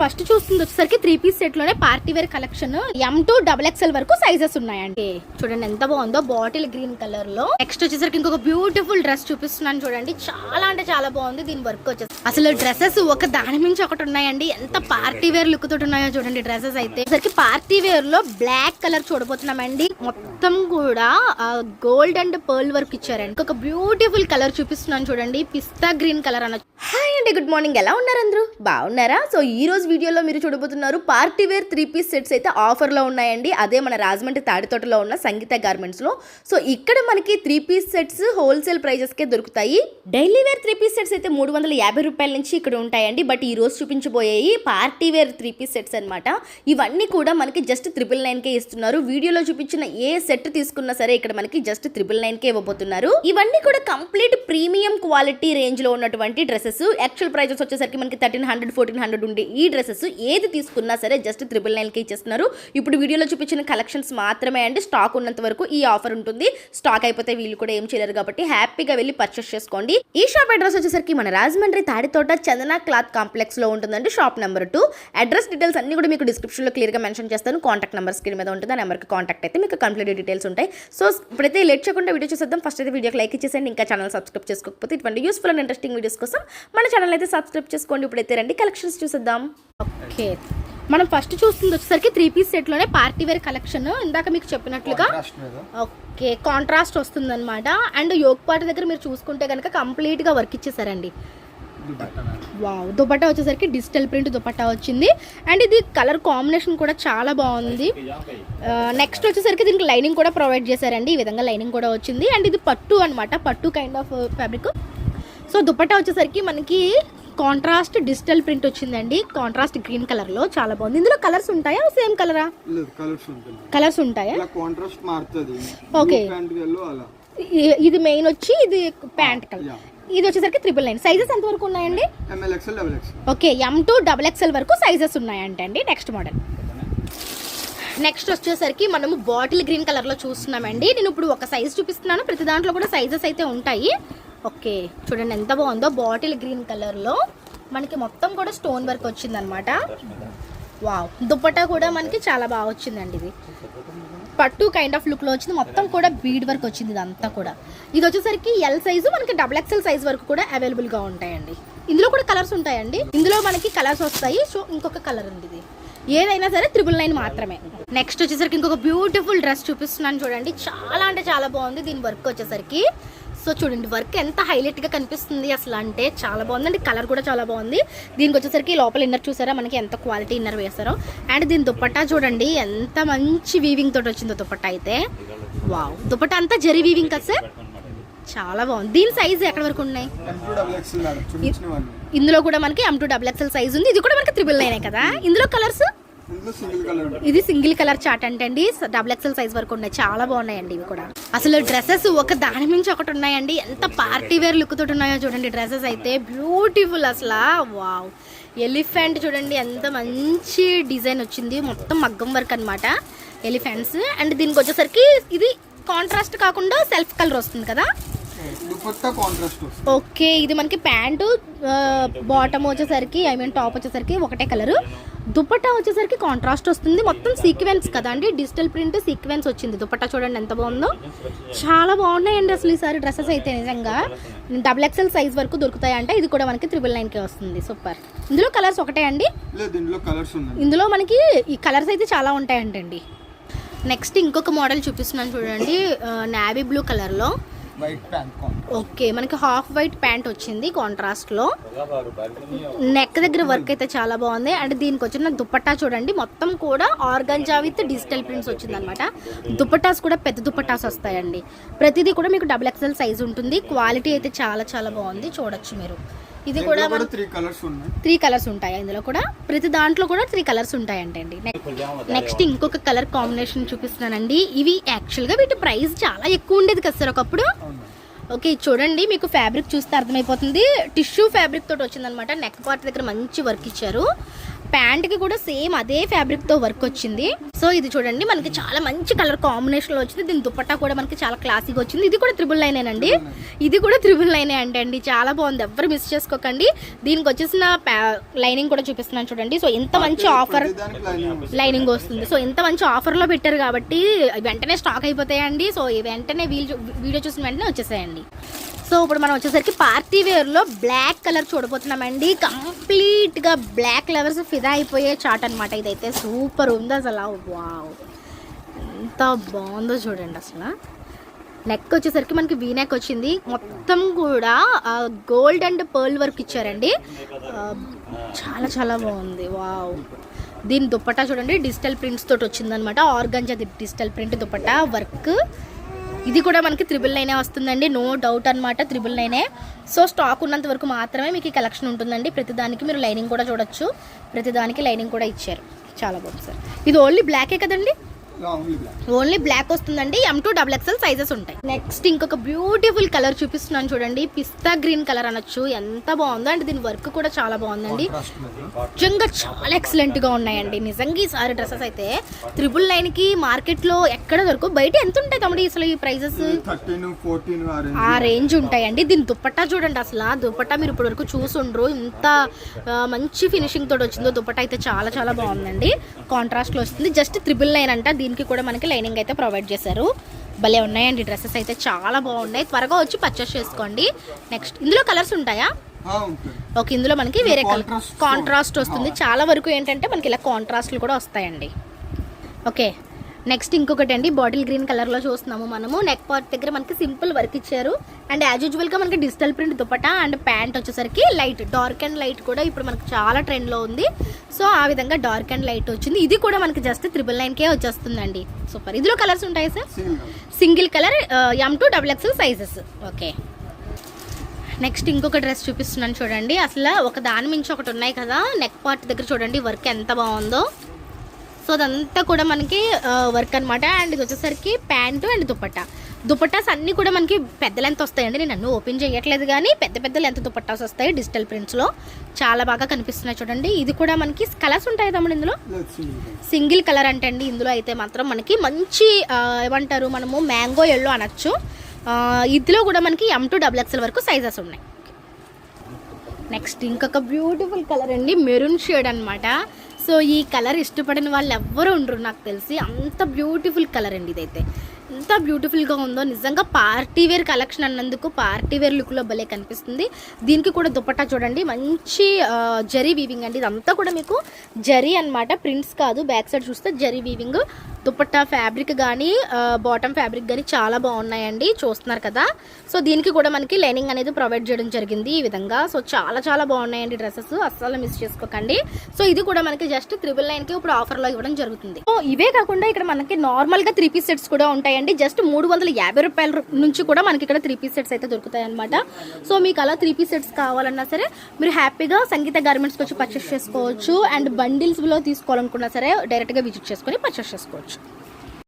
First చూస్తుంది వచ్చేసరికి 3 piece set లోనే party wear collection M to XXL వరకు సైజెస్ ఉన్నాయండి. చూడండి ఎంత బాగుందో, బాటిల్ గ్రీన్ కలర్ లో. నెక్స్ట్ వచ్చేసరికి ఇంకొక బ్యూటిఫుల్ డ్రెస్ చూపిస్తున్నాను చూడండి, చాలా అంటే చాలా బాగుంది. దీని వర్క్ వచ్చేసి అసలు డ్రెస్సెస్ ఒక దాని మించి ఒకటి ఉన్నాయండి. ఎంత పార్టీ వేర్ లుక్ తోటి ఉన్నాయో చూడండి డ్రెస్సెస్ అయితే. సరికి పార్టీ వేర్ లో బ్లాక్ కలర్ చూడబోతున్నామండి. మొత్తం కూడా గోల్డ్ అండ్ పర్ల్ వర్క్ ఇచ్చారండి. ఒక బ్యూటిఫుల్ కలర్ చూపిస్తున్నాను చూడండి, పిస్తా గ్రీన్ కలర్ అనొచ్చు. హాయ్ అండి, గుడ్ మార్నింగ్. ఎలా ఉన్నారు అందరూ? బాగున్నారా? సో ఈ రోజు వీడియోలో మీరు చూడబోతున్నారు పార్టీ వేర్ 3 పీస్ సెట్స్ అయితే ఆఫర్ లో ఉన్నాయండి. అదే మన రాజమండ్రి తాడితోటలో ఉన్న సంగీత గార్మెంట్స్ లో. సో ఇక్కడ మనకి 3 పీస్ సెట్స్ హోల్సేల్ ప్రైజెస్ కే దొరుకుతాయి. డైలీ వేర్ 3 పీస్ సెట్స్ అయితే 350 రూపాయల నుంచి ఇక్కడ ఉంటాయండి. బట్ ఈ రోజు చూపించబోయేవి పార్టీ వేర్ 3 పీస్ సెట్స్ అనమాట. ఇవన్నీ కూడా మనకి జస్ట్ 999 కే ఇస్తున్నారు. వీడియోలో చూపించిన ఏ సెట్ తీసుకున్నా సరే ఇక్కడ మనకి జస్ట్ 999 కే ఇవ్వబోతున్నారు. ఇవన్నీ కూడా కంప్లీట్ ప్రీమియం క్వాలిటీ రేంజ్ లో ఉన్నటువంటి డ్రెస్సెస్. యాక్చువల్ ప్రైజెస్ వచ్చేసరికి మనకి 1300 1400 ఉండే ఈ డ్రెస్సెస్ ఏది తీసుకున్నా సరే జస్ట్ 999 కే ఇచ్చేస్తున్నారు. ఇప్పుడు వీడియోలో చూపించిన కలెక్షన్స్ మాత్రమే అండి. స్టాక్ ఉన్నంత వరకు ఈ ఆఫర్ ఉంటుంది. స్టాక్ అయిపోతే వీళ్ళు కూడా ఏం చేయలేరు కాబట్టి హ్యాపీగా వెళ్ళి పర్చేస్ చేసుకోండి. ఈ షాప్ అడ్రస్ వచ్చేసరికి మన రాజమండ్రి తాడితోట చందన క్లాత్ కాంప్లెక్స్ లో ఉంటుందండి. Shop number 2. అడ్రస్ డీటెయిల్స్ అన్ని కూడా మీకు డిస్క్రిప్షన్ లో క్లియర్ గా మెన్షన్ చేస్తాను. కాంటాక్ట్ నెంబర్ స్క్రీన్ మీద ఉంటుంది. ఆ నెంబర్ కి కాంటాక్ట్ అయితే మీకు కంప్లీట్ డీటెయిల్స్ ఉంటాయి. సో ఇప్పుడైతే లేట్ చేయకుండా వీడియో చూసేద్దాం. ఫస్ట్ అయితే వీడియోకి లైక్ ఇచ్చేసేయండి. ఇంకా ఛానల్ సబ్స్క్రైబ్ చేసుకోకపోతే ఇటువంటి యూస్ఫుల్ అండ్ ఇంట్రెస్టింగ్ వీడియోస్ కోసం మన ఛానల్ అయితే సబ్స్క్రైబ్ చేసుకోండి. ఇప్పుడైతే రండి కలెక్షన్స్ చూసేద్దాం. ఓకే, మనం ఫస్ట్ చూస్తుంది వచ్చేసరికి 3 పీస్ సెట్ లోనే పార్టీ వేర్ కలెక్షన్. ఇందాక మీకు చెప్పినట్లుగా ఓకే కాంట్రాస్ట్ వస్తుంది అనమాట. అండ్ యోక్ పార్ట్ దగ్గర మీరు చూసుకుంటే కనుక కంప్లీట్ గా వర్క్ ఇచ్చేసారండి. వావ్, దుపట్టా వచ్చేసరికి డిజిటల్ ప్రింట్ దుపట్టా వచ్చింది. అండ్ ఇది కలర్ కాంబినేషన్ కూడా చాలా బాగుంది. నెక్స్ట్ వచ్చేసరికి దీనికి లైనింగ్ కూడా ప్రొవైడ్ చేశారండి. ఈ విధంగా లైనింగ్ కూడా వచ్చింది. అండ్ ఇది పట్టు అనమాట, పట్టు kind of fabric. So dupatta వచ్చేసరికి మనకి కాంట్రాస్ట్ డిజిటల్ ప్రింట్ వచ్చిందండి. కాంట్రాస్ట్ గ్రీన్ కలర్ లో చాలా బాగుంది. ఇందులో కలర్స్ ఉంటాయా? సేమ్ కలరా? కలర్స్ ఉంటాయా? ఓకే, ఇది మెయిన్ వచ్చి ఇది ప్యాంట్ కలర్. ఇది వచ్చేసరికి 999. సైజెస్ ఎంత వరకు ఉన్నాయండి? ఓకే, M to XXL వరకు సైజెస్ ఉన్నాయంటండి. Next model. నెక్స్ట్ వచ్చేసరికి మనము బాటిల్ గ్రీన్ కలర్ లో చూస్తున్నామండి. నేను ఇప్పుడు ఒక సైజ్ చూపిస్తున్నాను, ప్రతి దాంట్లో కూడా సైజెస్ అయితే ఉంటాయి. ఓకే, చూడండి ఎంత బాగుందో, బాటిల్ గ్రీన్ కలర్ లో మనకి మొత్తం కూడా స్టోన్ వర్క్ వచ్చింది అనమాట. వావ్, దుపట్టా కూడా మనకి చాలా బాగా వచ్చిందండి. ఇది పట్టు కైండ్ ఆఫ్ లుక్ లో వచ్చింది. మొత్తం కూడా బీడ్ వర్క్ వచ్చింది ఇదంతా కూడా. ఇది వచ్చేసరికి L సైజు, మనకి XXL సైజ్ వరకు కూడా అవైలబుల్ గా ఉంటాయండి. ఇందులో కూడా కలర్స్ ఉంటాయండి. ఇందులో మనకి కలర్స్ వస్తాయి. సో ఇంకొక కలర్ ఉంది. ఇది ఏదైనా సరే 999 మాత్రమే. నెక్స్ట్ వచ్చేసరికి ఇంకొక బ్యూటిఫుల్ డ్రెస్ చూపిస్తున్నాను చూడండి, చాలా అంటే చాలా బాగుంది. దీని వర్క్ వచ్చేసరికి సో చూడండి వర్క్ ఎంత హైలైట్ గా కనిపిస్తుంది అసలు, అంటే చాలా బాగుందండి. కలర్ కూడా చాలా బాగుంది. దీనికి వచ్చేసరికి లోపల ఇన్నర్ చూసారా మనకి ఎంత క్వాలిటీ ఇన్నర్ వేస్తారో. అండ్ దీని దుపట్టా చూడండి ఎంత మంచి వీవింగ్ తోటి వచ్చిందో దుపట్టా అయితే. వావ్, దుపట్టా అంతా జరీ వీవింగ్ కదా సార్, చాలా బాగుంది. దీని సైజ్ ఎక్కడ వరకు ఉన్నాయి? ఇందులో కూడా మనకి M to XXL సైజ్ ఉంది. ఇది కూడా మనకి 999 కదా. ఇందులో కలర్స్, ఇది సింగిల్ కలర్ చార్ట్ అంటండి. XXL సైజ్ వరకు ఉన్నాయి. చాలా బాగున్నాయండి ఇవి కూడా. అసలు డ్రెస్సెస్ ఒక దాని మించి ఒకటి ఉన్నాయండి. ఎంత పార్టీ వేర్ లుక్ తోటి ఉన్నాయో చూడండి డ్రెస్సెస్ అయితే. బ్యూటిఫుల్ అసలు. వావ్, ఎలిఫెంట్ చూడండి ఎంత మంచి డిజైన్ వచ్చింది. మొత్తం మగ్గం వర్క్ అనమాట, ఎలిఫెంట్స్. అండ్ దీనికి వచ్చేసరికి ఇది కాంట్రాస్ట్ కాకుండా సెల్ఫ్ కలర్ వస్తుంది కదా. ఓకే, ఇది మనకి ప్యాంటు బాటమ్ వచ్చేసరికి టాప్ వచ్చేసరికి ఒకటే కలర్. దుపట్టా వచ్చేసరికి కాంట్రాస్ట్ వస్తుంది. మొత్తం సీక్వెన్స్ కదా అండి, డిజిటల్ ప్రింట్ సీక్వెన్స్ వచ్చింది. దుపట్టా చూడండి ఎంత బాగుందో, చాలా బాగున్నాయండి అసలు ఈసారి డ్రెస్సెస్ అయితే. నిజంగా XXL సైజ్ వరకు దొరుకుతాయి అంటే ఇది కూడా మనకి 999 కే వస్తుంది. సూపర్. ఇందులో కలర్స్ ఒకటే అండి? ఇందులో మనకి ఈ కలర్స్ అయితే చాలా ఉంటాయంటండి. నెక్స్ట్ ఇంకొక మోడల్ చూపిస్తున్నాను చూడండి, నేవీ బ్లూ కలర్ లో. ఓకే, మనకి హాఫ్ వైట్ ప్యాంట్ వచ్చింది కాంట్రాస్ట్ లో. నెక్ దగ్గర వర్క్ అయితే చాలా బాగుంది. అండ్ దీనికి వచ్చిన దుపట్టా చూడండి మొత్తం కూడా ఆర్గంజా విత్ డిజిటల్ ప్రింట్స్ వచ్చింది అనమాట. దుపట్టాస్ కూడా పెద్ద దుపట్టాస్ వస్తాయండి. ప్రతిదీ కూడా మీకు XXL సైజ్ ఉంటుంది. క్వాలిటీ అయితే చాలా చాలా బాగుంది, చూడొచ్చు మీరు. ఇది కూడా 3 కలర్స్ ఉంటాయి. ఇందులో కూడా ప్రతి దాంట్లో కూడా 3 కలర్స్ ఉంటాయంటండి. నెక్స్ట్ ఇంకొక కలర్ కాంబినేషన్ చూపిస్తున్నానండి. ఇవి యాక్చువల్గా వీటి ప్రైస్ చాలా ఎక్కువ ఉండేది కదా సార్ ఒకప్పుడు. ఓకే, చూడండి మీకు ఫ్యాబ్రిక్ చూస్తే అర్థమైపోతుంది. టిష్యూ ఫ్యాబ్రిక్ తోటి వచ్చిందనమాట. నెక్ పార్ట్ దగ్గర మంచి వర్క్ ఇచ్చారు. ప్యాంట్ కి కూడా సేమ్ అదే ఫ్యాబ్రిక్ తో వర్క్ వచ్చింది. సో ఇది చూడండి మనకి చాలా మంచి కలర్ కాంబినేషన్ లో వచ్చింది. దీని దుపట్టా కూడా మనకి చాలా క్లాసిక్ వచ్చింది. ఇది కూడా 999 అండి. ఇది కూడా 999 అండి. చాలా బాగుంది, ఎవరు మిస్ చేసుకోకండి. దీనికి వచ్చేసిన లైనింగ్ కూడా చూపిస్తున్నాను చూడండి. సో ఎంత మంచి ఆఫర్ లైనింగ్ వస్తుంది. సో ఎంత మంచి ఆఫర్ లో పెట్టారు కాబట్టి వెంటనే స్టాక్ అయిపోతాయండి. సో వెంటనే వీడియో చూసిన వెంటనే వచ్చేసాయండి. సో ఇప్పుడు మనం వచ్చేసరికి పార్టీ వేర్లో బ్లాక్ కలర్ చూడబోతున్నామండి. కంప్లీట్గా బ్లాక్ లవర్స్ ఫిదా అయిపోయే చాట్ అనమాట. ఇదైతే సూపర్ ఉంది అసలు. వావ్, ఎంత బాగుందో చూడండి అసలు. నెక్ వచ్చేసరికి మనకి వీ నెక్ వచ్చింది. మొత్తం కూడా గోల్డ్ అండ్ పర్ల్ వర్క్ ఇచ్చారండి. చాలా చాలా బాగుంది. వావ్, దీని దుపట్టా చూడండి డిజిటల్ ప్రింట్స్ తోటి వచ్చిందనమాట. Organza digital print dupatta work. ఇది కూడా మనకి 999 వస్తుందండి, నో డౌట్ అనమాట. 999. సో స్టాక్ ఉన్నంత వరకు మాత్రమే మీకు ఈ కలెక్షన్ ఉంటుందండి. ప్రతిదానికి మీరు లైనింగ్ కూడా చూడొచ్చు. ప్రతిదానికి లైనింగ్ కూడా ఇచ్చారు. చాలా బాగుంది సార్. ఇది ఓన్లీ బ్లాకే కదండి, ఓన్లీ బ్లాక్ వస్తుందండి. M2 XXL సైజెస్ ఉంటాయి. నెక్స్ట్ ఇంకొక బ్యూటిఫుల్ కలర్ చూపిస్తున్నాను చూడండి. పిస్తా గ్రీన్ కలర్ అనొచ్చు. ఎంత బాగుందో అంటే దీని వర్క్ కూడా చాలా బాగుందండి. నిజంగా చాలా ఎక్సలెంట్ గా ఉన్నాయండి. నిజంగా ఈ సారీ డ్రెస్సెస్ అయితే 999 కి మార్కెట్ లో ఎక్కడ దొరకు. బయట ఎంత ఉంటాయి తమ్ముడు అసలు ఈ ప్రైజెస్? 13-14 ఆ రేంజ్ ఉంటాయండి. దీని దుపట్టా చూడండి అసలు. దుపట్టా మీరు ఇప్పటి వరకు చూసుండ్రు. ఇంత మంచి ఫినిషింగ్ తోటి వచ్చిందో దుపట్టా అయితే చాలా చాలా బాగుందండి. కాంట్రాస్ట్ లో వస్తుంది. జస్ట్ 999 అంట. దీనికి కూడా మనకి లైనింగ్ అయితే ప్రొవైడ్ చేశారు. భలే ఉన్నాయండి డ్రెస్సెస్ అయితే, చాలా బాగున్నాయి. త్వరగా వచ్చి పర్చేస్ చేసుకోండి. నెక్స్ట్ ఇందులో కలర్స్ ఉంటాయా? ఓకే, ఇందులో మనకి వేరే కలర్ కాంట్రాస్ట్ వస్తుంది. చాలా వరకు ఏంటంటే మనకి ఇలా కాంట్రాస్ట్లు కూడా వస్తాయండి. ఓకే, నెక్స్ట్ ఇంకొకటి అండి బాటిల్ గ్రీన్ కలర్లో చూస్తున్నాము మనము. నెక్ పార్ట్ దగ్గర మనకి సింపుల్ వర్క్ ఇచ్చారు. అండ్ యాజ్ యూజువల్గా మనకి digital print dupatta and pant వచ్చేసరికి లైట్ డార్క్ అండ్ లైట్ కూడా ఇప్పుడు మనకి చాలా ట్రెండ్లో ఉంది. సో ఆ విధంగా డార్క్ అండ్ లైట్ వచ్చింది. ఇది కూడా మనకి జస్ట్ 999కే వచ్చేస్తుందండి. సూపర్. ఇందులో కలర్స్ ఉంటాయి sir? Single colour M2 XXL sizes. Okay, next ఇంకొక డ్రెస్ చూపిస్తున్నాను చూడండి. అసలు ఒక దాని మించి ఒకటి ఉన్నాయి కదా. నెక్ పార్ట్ దగ్గర చూడండి వర్క్ ఎంత బాగుందో. సో అదంతా కూడా మనకి వర్క్ అనమాట. అండ్ ఇది వచ్చేసరికి ప్యాంటు అండ్ దుపట్టాస్ అన్నీ కూడా మనకి పెద్ద లెంత్ వస్తాయండి. నేను అన్నీ ఓపెన్ చేయట్లేదు కానీ పెద్ద పెద్ద లెంత్ దుపట్టాస్ వస్తాయి డిజిటల్ ప్రింట్స్లో. చాలా బాగా కనిపిస్తున్నాయి చూడండి. ఇది కూడా మనకి కలర్స్ ఉంటాయి తమ్ముడు ఇందులో? సింగిల్ కలర్ అంటే అండి. ఇందులో అయితే మాత్రం మనకి మంచి ఏమంటారు మనము మ్యాంగో ఎల్లో అనొచ్చు. ఇందులో కూడా మనకి M2 XXL వరకు సైజెస్ ఉన్నాయి. నెక్స్ట్ ఇంకొక బ్యూటిఫుల్ కలర్ అండి, మెరూన్ షేడ్ అనమాట. సో ఈ కలర్ ఇష్టపడిన వాళ్ళు ఎవ్వరు ఉండరు నాకు తెలిసి. అంత బ్యూటిఫుల్ కలర్ అండి ఇదైతే. ఎంత బ్యూటిఫుల్గా ఉందో నిజంగా. పార్టీ వేర్ కలెక్షన్ అన్నందుకు పార్టీ వేర్ లుక్లో భలే కనిపిస్తుంది. దీనికి కూడా దుపట్టా చూడండి మంచి జరీ వీవింగ్ అండి. ఇదంతా కూడా మీకు జరీ అనమాట, ప్రింట్స్ కాదు. బ్యాక్ సైడ్ చూస్తే జరీ వీవింగ్. దుపట్టా ఫ్యాబ్రిక్ కానీ బాటమ్ ఫ్యాబ్రిక్ కానీ చాలా బాగున్నాయండి, చూస్తున్నారు కదా. సో దీనికి కూడా మనకి లైనింగ్ అనేది ప్రొవైడ్ చేయడం జరిగింది ఈ విధంగా. సో చాలా చాలా బాగున్నాయండి డ్రెస్సెస్, అస్సలు మిస్ చేసుకోకండి. సో ఇది కూడా మనకి జస్ట్ 999కి ఇప్పుడు ఆఫర్లో ఇవ్వడం జరుగుతుంది. సో ఇవే కాకుండా ఇక్కడ మనకి నార్మల్గా 3 పీస్ సెట్స్ కూడా ఉంటాయండి. జస్ట్ 350 రూపాయల నుంచి కూడా మనకి ఇక్కడ 3 పీస్ సెట్స్ అయితే దొరుకుతాయి అనమాట. సో మీకు అలా 3 పీస్ సెట్స్ కావాలన్నా సరే మీరు హ్యాపీగా సంగీత గార్మెంట్స్కి వచ్చి పర్చేస్ చేసుకోవచ్చు. అండ్ బండిల్స్లో తీసుకోవాలనుకున్నా సరే డైరెక్ట్గా విజిట్ చేసుకొని పర్చేస్ చేసుకోవచ్చు.